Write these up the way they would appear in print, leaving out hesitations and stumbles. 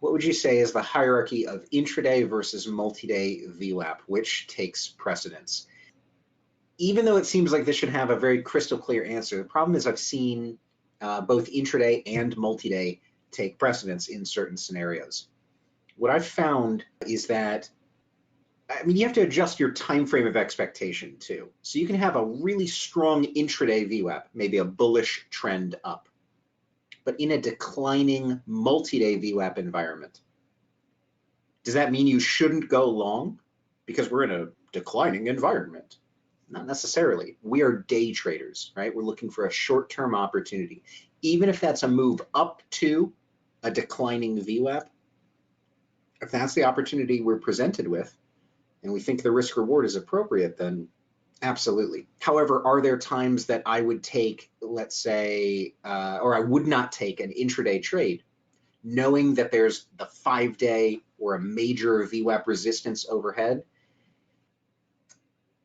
what would you say is the hierarchy of intraday versus multi-day VWAP? Which takes precedence? Even though it seems like this should have a very crystal clear answer, the problem is I've seen both intraday and multi-day take precedence in certain scenarios. What I've found is that, I mean, you have to adjust your time frame of expectation too. So you can have a really strong intraday VWAP, maybe a bullish trend up, but in a declining multi-day VWAP environment. Does that mean you shouldn't go long because we're in a declining environment? Not necessarily. We are day traders, right? We're looking for a short-term opportunity. Even if that's a move up to a declining VWAP, if that's the opportunity we're presented with, and we think the risk reward is appropriate, then absolutely. However, are there times that I would take, let's say, or I would not take an intraday trade, knowing that there's the 5-day or a major VWAP resistance overhead?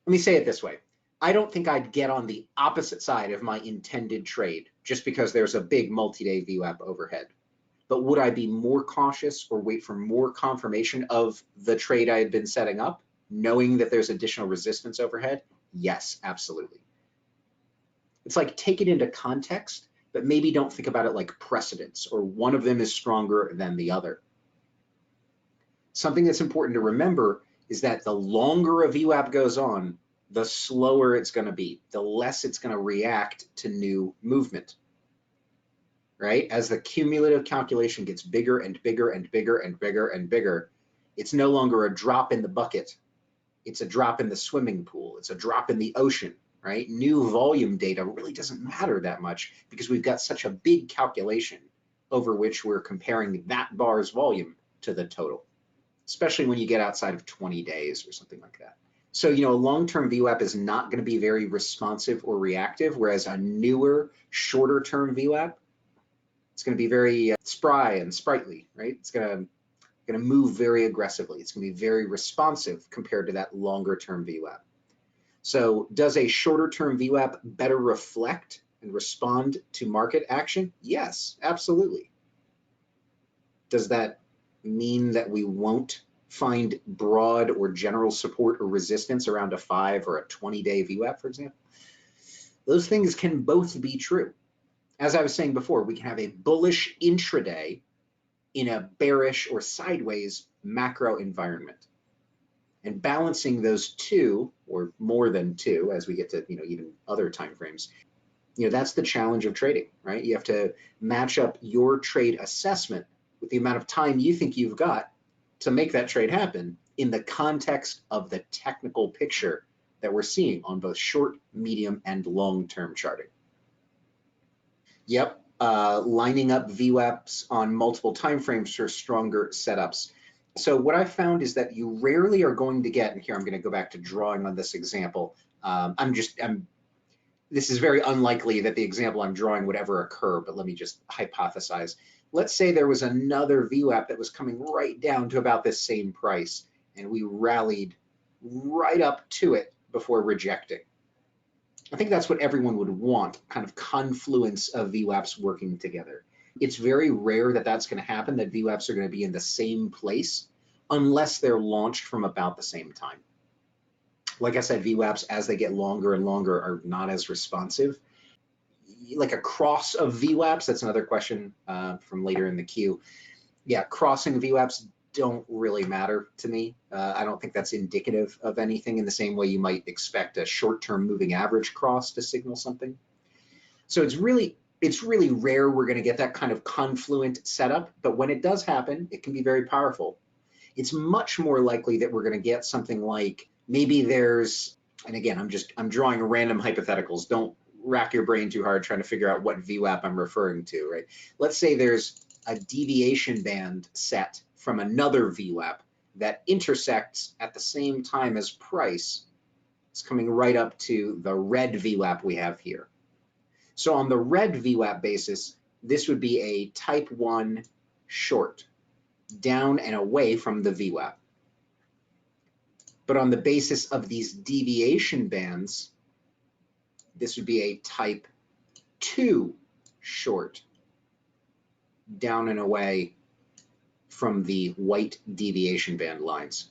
Let me say it this way. I don't think I'd get on the opposite side of my intended trade just because there's a big multi-day VWAP overhead. But would I be more cautious or wait for more confirmation of the trade I had been setting up, knowing that there's additional resistance overhead? Yes, absolutely. It's like take it into context, but maybe don't think about it like precedence or one of them is stronger than the other. Something that's important to remember is that the longer a VWAP goes on, the slower it's going to be, the less it's going to react to new movement. Right? As the cumulative calculation gets bigger and bigger and bigger and bigger and bigger, it's no longer a drop in the bucket. It's a drop in the swimming pool. It's a drop in the ocean, right? New volume data really doesn't matter that much because we've got such a big calculation over which we're comparing that bar's volume to the total, especially when you get outside of 20 days or something like that. So, you know, a long-term VWAP is not going to be very responsive or reactive, whereas a newer, shorter-term VWAP, it's going to be very spry and sprightly, right? It's going to move very aggressively. It's going to be very responsive compared to that longer-term VWAP. So does a shorter-term VWAP better reflect and respond to market action? Yes, absolutely. Does that mean that we won't find broad or general support or resistance around a 5 or a 20-day VWAP, for example? Those things can both be true. As I was saying before, we can have a bullish intraday in a bearish or sideways macro environment. And balancing those two, or more than two, as we get to, you know, even other time frames, you know, that's the challenge of trading, right? You have to match up your trade assessment with the amount of time you think you've got to make that trade happen in the context of the technical picture that we're seeing on both short, medium, and long-term charting. Yep, lining up VWAPs on multiple timeframes for stronger setups. So what I found is that you rarely are going to get, and here I'm going to go back to drawing on this example. This is very unlikely that the example I'm drawing would ever occur, but let me just hypothesize. Let's say there was another VWAP that was coming right down to about this same price, and we rallied right up to it before rejecting. I think that's what everyone would want, kind of confluence of VWAPs working together. It's very rare that that's going to happen, that VWAPs are going to be in the same place unless they're launched from about the same time. Like I said, VWAPs, as they get longer and longer, are not as responsive. Like a cross of VWAPs, that's another question from later in the queue. Yeah, crossing VWAPs don't really matter to me. I don't think that's indicative of anything in the same way you might expect a short-term moving average cross to signal something. So it's really rare we're going to get that kind of confluent setup, but when it does happen, it can be very powerful. It's much more likely that we're going to get something like maybe there's, and again, I'm drawing random hypotheticals. Don't rack your brain too hard trying to figure out what VWAP I'm referring to, right? Let's say there's a deviation band set from another VWAP that intersects at the same time as price. It's coming right up to the red VWAP we have here. So on the red VWAP basis, this would be a type 1 short, down and away from the VWAP. But on the basis of these deviation bands, this would be a type 2 short, down and away from the white deviation band lines.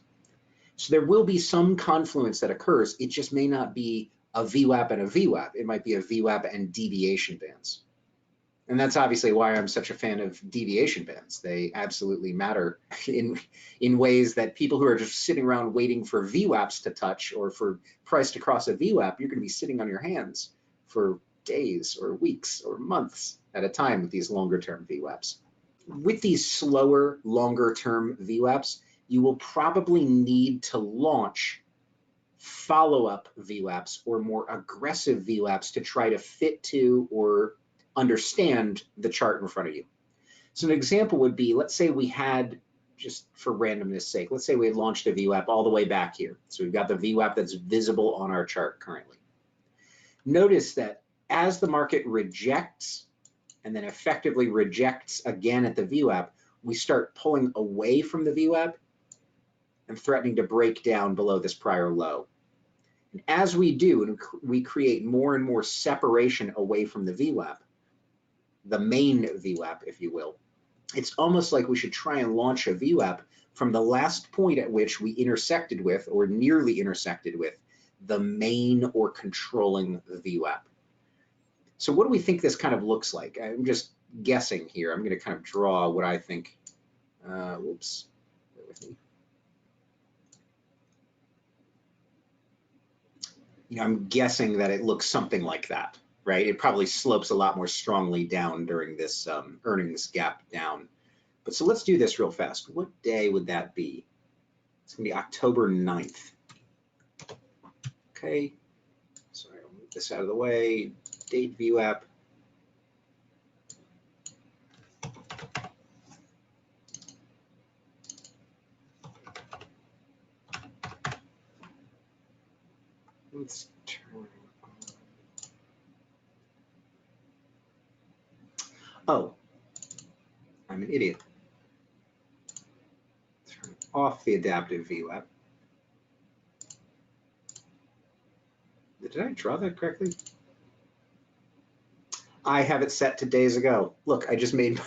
So there will be some confluence that occurs. It just may not be a VWAP and a VWAP. It might be a VWAP and deviation bands. And that's obviously why I'm such a fan of deviation bands. They absolutely matter in ways that people who are just sitting around waiting for VWAPs to touch or for price to cross a VWAP, you're going to be sitting on your hands for days or weeks or months at a time with these longer term VWAPs. With these slower, longer term VWAPs, you will probably need to launch follow-up VWAPs or more aggressive VWAPs to try to fit to or understand the chart in front of you. So an example would be, let's say we had, just for randomness sake, let's say we had launched a VWAP all the way back here. So we've got the VWAP that's visible on our chart currently. Notice that as the market rejects and then effectively rejects again at the VWAP, we start pulling away from the VWAP and threatening to break down below this prior low. And as we do, and we create more and more separation away from the VWAP, the main VWAP, if you will, it's almost like we should try and launch a VWAP from the last point at which we intersected with or nearly intersected with the main or controlling VWAP. So what do we think this kind of looks like? I'm just guessing here. I'm going to kind of draw what I think. Whoops, bear with me. I'm guessing that it looks something like that, right? It probably slopes a lot more strongly down during this earnings gap down. But so let's do this real fast. What day would that be? It's going to be October 9th. Okay, so I'll move this out of the way. Date VWAP. Let's turn on. Oh, I'm an idiot. Turn off the adaptive VWAP. Did I draw that correctly? I have it set to days ago. Look, I just made,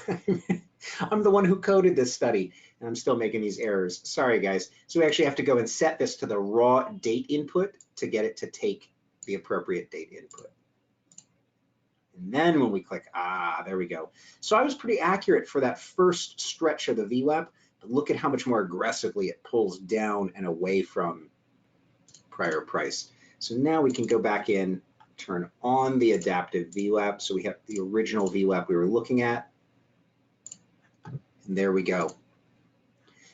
I'm the one who coded this study, and I'm still making these errors. Sorry, guys. So we actually have to go and set this to the raw date input to get it to take the appropriate date input. And then when we click, there we go. So I was pretty accurate for that first stretch of the VWAP, but look at how much more aggressively it pulls down and away from prior price. So now we can go back in, turn on the adaptive VWAP. So we have the original VWAP we were looking at. And there we go.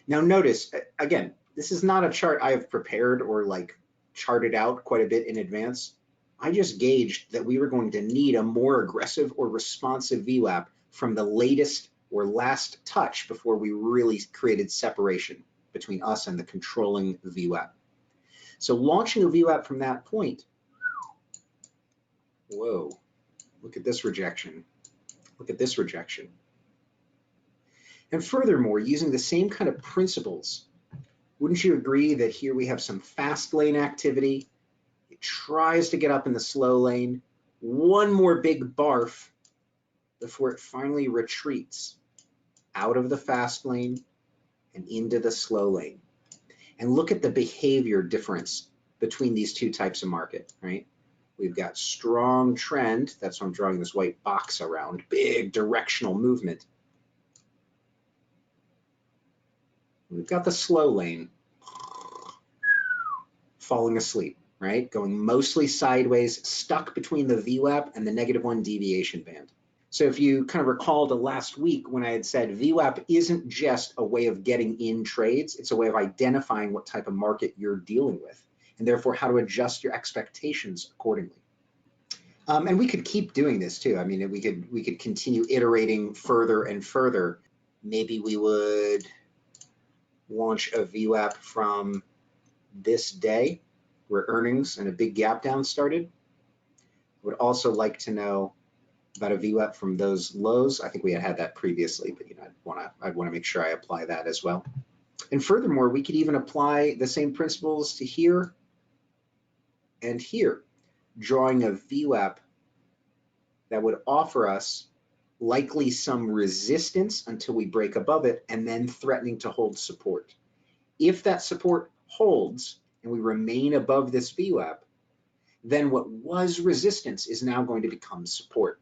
Now notice, again, this is not a chart I have prepared or like charted out quite a bit in advance. I just gauged that we were going to need a more aggressive or responsive VWAP from the latest or last touch before we really created separation between us and the controlling VWAP. So launching a VWAP from that point, whoa, look at this rejection. Look at this rejection. And furthermore, using the same kind of principles, wouldn't you agree that here we have some fast lane activity? It tries to get up in the slow lane. One more big barf before it finally retreats out of the fast lane and into the slow lane. And look at the behavior difference between these two types of market, right? We've got strong trend. That's why I'm drawing this white box around. Big directional movement. We've got the slow lane falling asleep, right? Going mostly sideways, stuck between the VWAP and the -1 deviation band. So if you kind of recall to last week when I had said VWAP isn't just a way of getting in trades, it's a way of identifying what type of market you're dealing with, and therefore how to adjust your expectations accordingly. And we could keep doing this too. I mean, we could continue iterating further and further. Maybe we would launch a VWAP from this day where earnings and a big gap down started. I would also like to know about a VWAP from those lows. I think we had that previously, but I'd want to make sure I apply that as well. And furthermore, we could even apply the same principles to here and here, drawing a VWAP that would offer us likely some resistance until we break above it, and then threatening to hold support. If that support holds and we remain above this VWAP, then what was resistance is now going to become support.